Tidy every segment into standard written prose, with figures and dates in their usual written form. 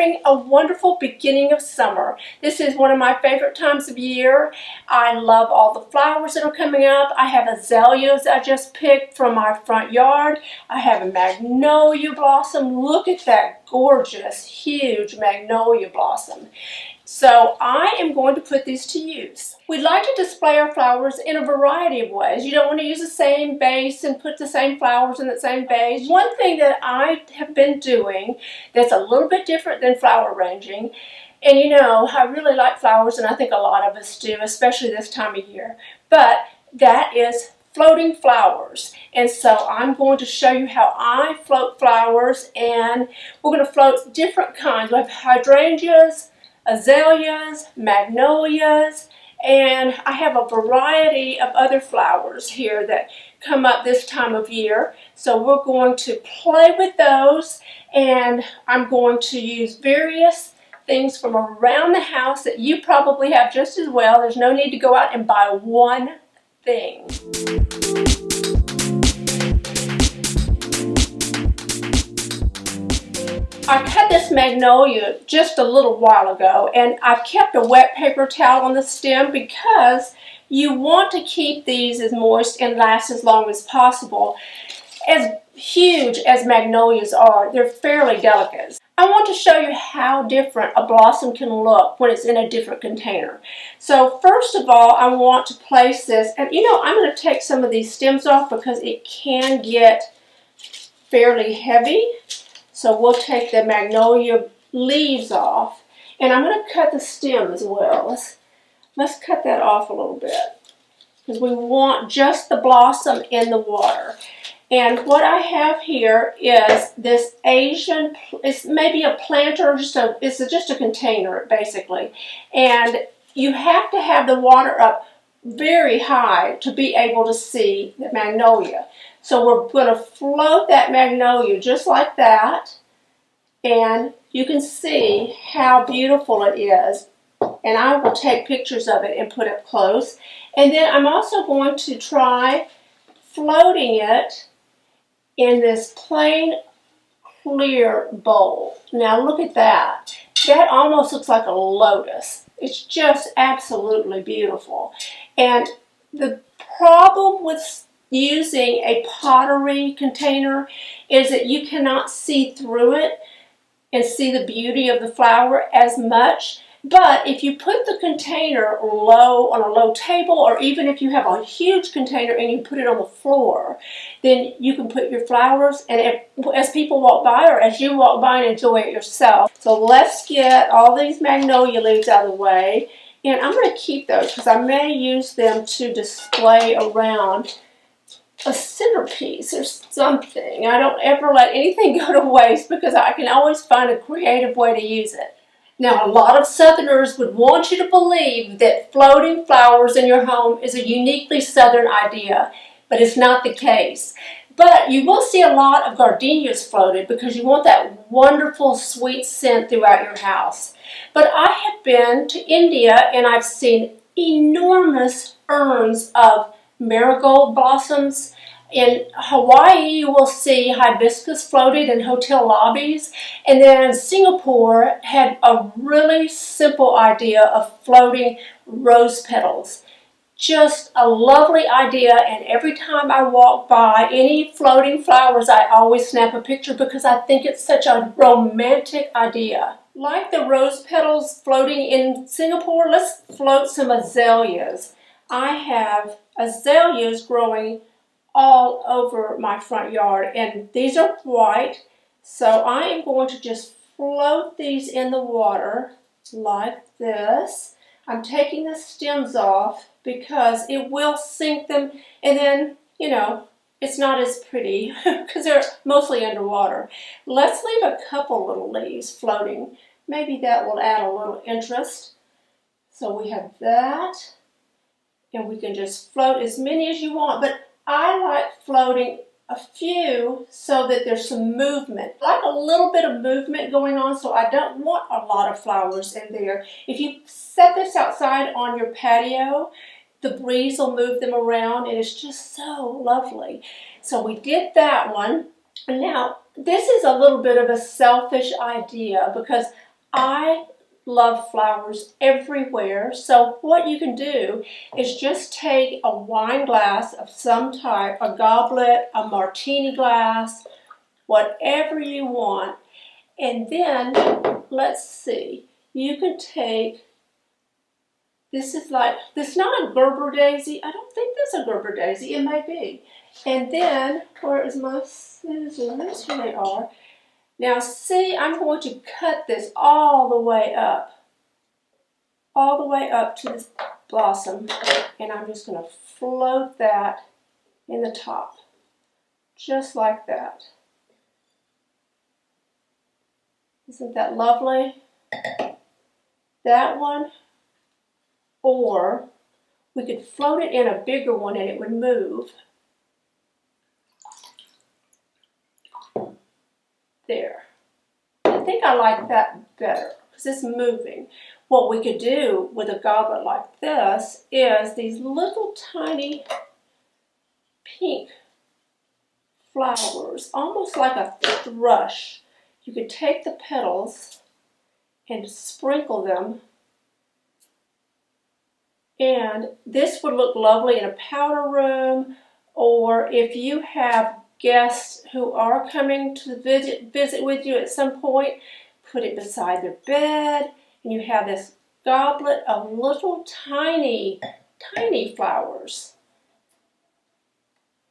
having a wonderful beginning of summer. This is one of my favorite times of year. I love all the flowers that are coming up. I have azaleas I just picked from my front yard. I have a magnolia blossom. Look at that gorgeous, huge magnolia blossom. So I am going to put these to use. We'd like to display our flowers in a variety of ways. You don't want to use the same vase and put the same flowers in the same vase. One thing that I have been doing that's a little bit different than flower arranging, and you know, I really like flowers, and I think a lot of us do, especially this time of year, but that is floating flowers. And so I'm going to show you how I float flowers, and we're going to float different kinds. We have hydrangeas, azaleas, magnolias, and I have a variety of other flowers here that come up this time of year. So we're going to play with those, and I'm going to use various things from around the house that you probably have just as well. There's no need to go out and buy one thing. I cut this magnolia just a little while ago, and I've kept a wet paper towel on the stem because you want to keep these as moist and last as long as possible. As huge as magnolias are, they're fairly delicate. I want to show you how different a blossom can look when it's in a different container. So first of all, I want to place this, and you know, I'm going to take some of these stems off because it can get fairly heavy. So we'll take the magnolia leaves off, and I'm going to cut the stem as well. Let's cut that off a little bit because we want just the blossom in the water. And what I have here is this Asian, it's maybe a planter, it's just a container basically. And you have to have the water up very high to be able to see the magnolia. So we're going to float that magnolia just like that, and you can see how beautiful it is. And I will take pictures of it and put it close. And then I'm also going to try floating it in this plain clear bowl. Now look at that. That almost looks like a lotus. It's just absolutely beautiful. And the problem with using a pottery container is that you cannot see through it and see the beauty of the flower as much. But if you put the container low on a low table, or even if you have a huge container and you put it on the floor, then you can put your flowers, and as people walk by or as you walk by, and enjoy it yourself. So let's get all these magnolia leaves out of the way. And I'm going to keep those because I may use them to display around a centerpiece or something. I don't ever let anything go to waste because I can always find a creative way to use it. Now, a lot of Southerners would want you to believe that floating flowers in your home is a uniquely Southern idea, but it's not the case. But you will see a lot of gardenias floated because you want that wonderful sweet scent throughout your house. But I have been to India and I've seen enormous urns of marigold blossoms. In Hawaii, you will see hibiscus floated in hotel lobbies. And then Singapore had a really simple idea of floating rose petals. Just a lovely idea, and every time I walk by any floating flowers, I always snap a picture because I think it's such a romantic idea. Like the rose petals floating in Singapore, let's float some azaleas. I have azaleas growing all over my front yard, and these are white, so I am going to just float these in the water like this. I'm taking the stems off because it will sink them, and then, you know, it's not as pretty because they're mostly underwater. Let's leave a couple little leaves floating. Maybe that will add a little interest. So we have that, and we can just float as many as you want, but I like floating a few so that there's some movement. I like a little bit of movement going on, so I don't want a lot of flowers in there. If you set this outside on your patio, the breeze will move them around, and it's just so lovely. So we did that one. And now, this is a little bit of a selfish idea because I love flowers everywhere, so what you can do is just take a wine glass of some type, a goblet, a martini glass, whatever you want, and then, let's see, you can take, this is not a Gerber daisy. I don't think this is a Gerber daisy. It may be. And then, where is my scissors? Here they are. Now see, I'm going to cut this all the way up to this blossom, and I'm just going to float that in the top, just like that. Isn't that lovely? That one, or we could float it in a bigger one and it would move. There. I think I like that better because it's moving. What we could do with a goblet like this is these little tiny pink flowers, almost like a thrush. You could take the petals and sprinkle them, and this would look lovely in a powder room, or if you have guests who are coming to visit with you at some point, put it beside their bed, and you have this goblet of little tiny flowers.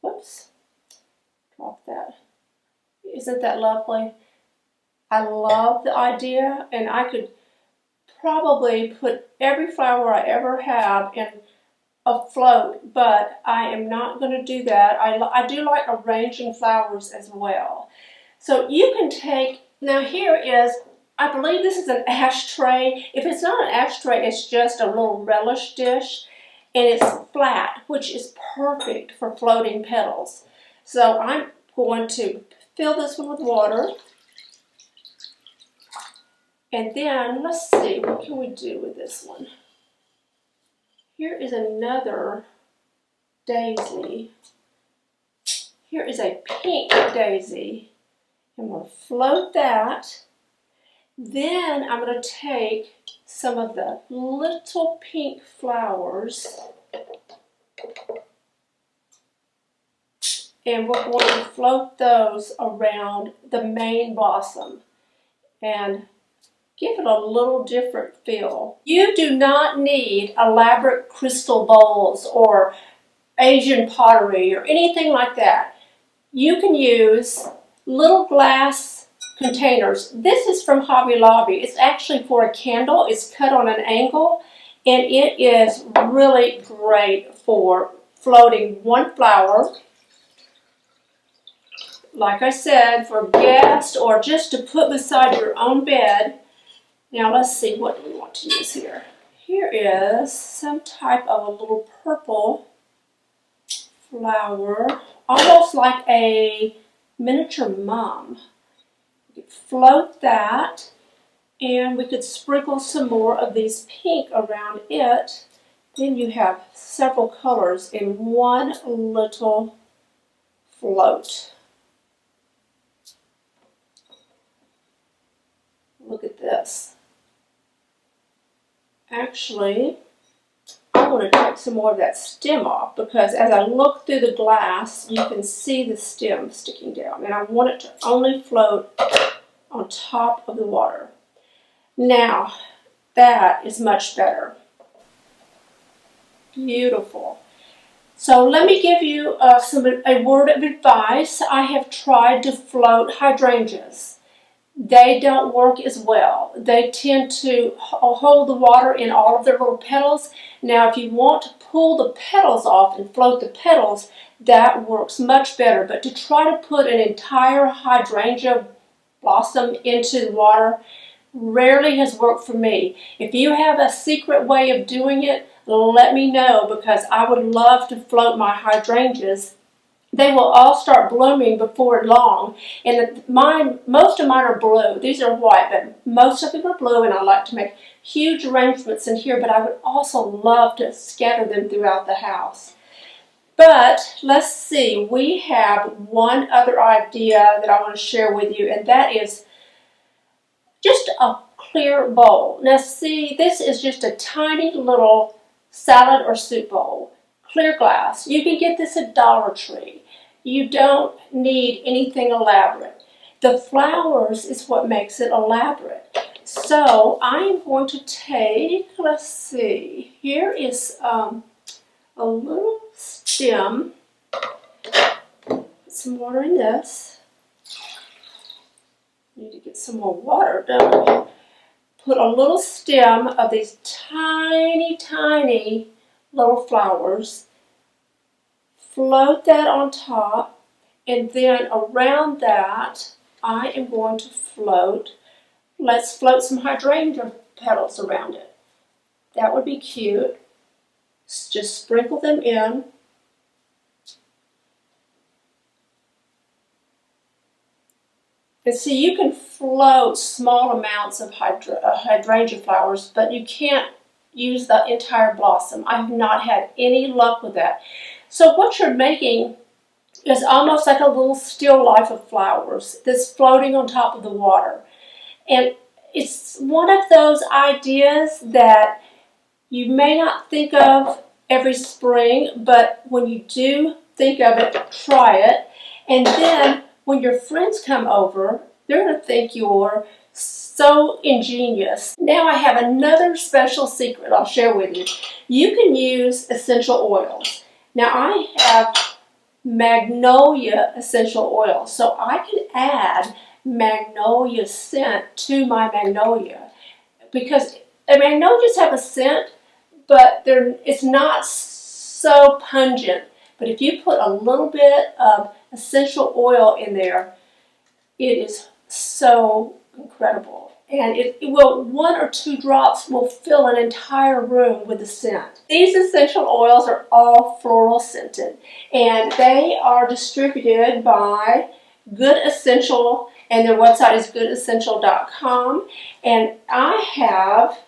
Whoops, drop that. Isn't that lovely? I love the idea, and I could probably put every flower I ever have in a float, but I am not going to do that. I do like arranging flowers as well. So you can take, now here is, I believe this is an ashtray. If it's not an ashtray, it's just a little relish dish, and it's flat, which is perfect for floating petals. So I'm going to fill this one with water. And then, let's see, what can we do with this one? Here is another daisy. Here is a pink daisy. I'm going to float that. Then I'm going to take some of the little pink flowers and we're going to float those around the main blossom and give it a little different feel. You do not need elaborate crystal bowls or Asian pottery or anything like that. You can use little glass containers. This is from Hobby Lobby. It's actually for a candle. It's cut on an angle, and it is really great for floating one flower. Like I said, for guests or just to put beside your own bed. Now let's see, what do we want to use here? Here is some type of a little purple flower, almost like a miniature mum. We could float that, and we could sprinkle some more of these pink around it. Then you have several colors in one little float. Look at this. Actually, I want to take some more of that stem off because as I look through the glass, you can see the stem sticking down, and I want it to only float on top of the water. Now, that is much better. Beautiful. So let me give you a word of advice. I have tried to float hydrangeas. They don't work as well. They tend to hold the water in all of their little petals. Now, if you want to pull the petals off and float the petals, that works much better. But to try to put an entire hydrangea blossom into the water rarely has worked for me. If you have a secret way of doing it, let me know because I would love to float my hydrangeas. They will all start blooming before long, and most of mine are blue. These are white, but most of them are blue, and I like to make huge arrangements in here, but I would also love to scatter them throughout the house. But let's see, we have one other idea that I want to share with you, and that is just a clear bowl. Now see, this is just a tiny little salad or soup bowl. Clear glass. You can get this at Dollar Tree. You don't need anything elaborate. The flowers is what makes it elaborate. So I am going to take, let's see, here is a little stem. Put some water in this. Need to get some more water, don't we? Put a little stem of these tiny, tiny little flowers. Float that on top, and then around that, I am going to float. Let's float some hydrangea petals around it. That would be cute. Just sprinkle them in. And see, you can float small amounts of hydrangea flowers, but you can't use the entire blossom. I have not had any luck with that. So what you're making is almost like a little still life of flowers that's floating on top of the water. And it's one of those ideas that you may not think of every spring, but when you do think of it, try it. And then when your friends come over, they're going to think you're so ingenious. Now I have another special secret I'll share with you. You can use essential oils. Now I have magnolia essential oil, so I can add magnolia scent to my magnolia, because magnolias have a scent, but it's not so pungent. But if you put a little bit of essential oil in there, it is so incredible. And it will, 1 or 2 drops will fill an entire room with the scent. These essential oils are all floral scented, and they are distributed by Good Essential, and their website is goodessential.com. And I have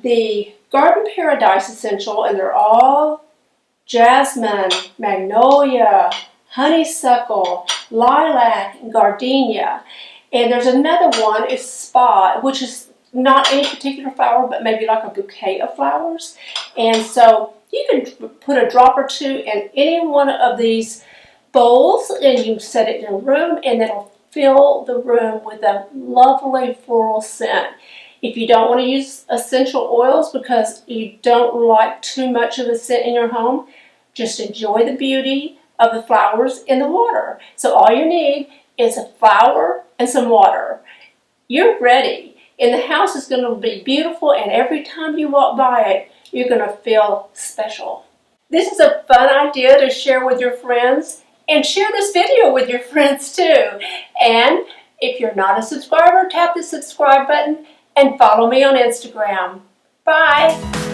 the Garden Paradise Essential, and they're all jasmine, magnolia, honeysuckle, lilac, and gardenia. And there's another one, it's Spa, which is not any particular flower, but maybe like a bouquet of flowers. And so you can put a drop or 2 in any one of these bowls, and you set it in a room, and it'll fill the room with a lovely floral scent. If you don't want to use essential oils because you don't like too much of a scent in your home, just enjoy the beauty of the flowers in the water. So all you need is a flower and some water. You're ready. And the house is going to be beautiful, and every time you walk by it, you're going to feel special. This is a fun idea to share with your friends, and share this video with your friends too. And if you're not a subscriber, tap the subscribe button and follow me on Instagram. Bye!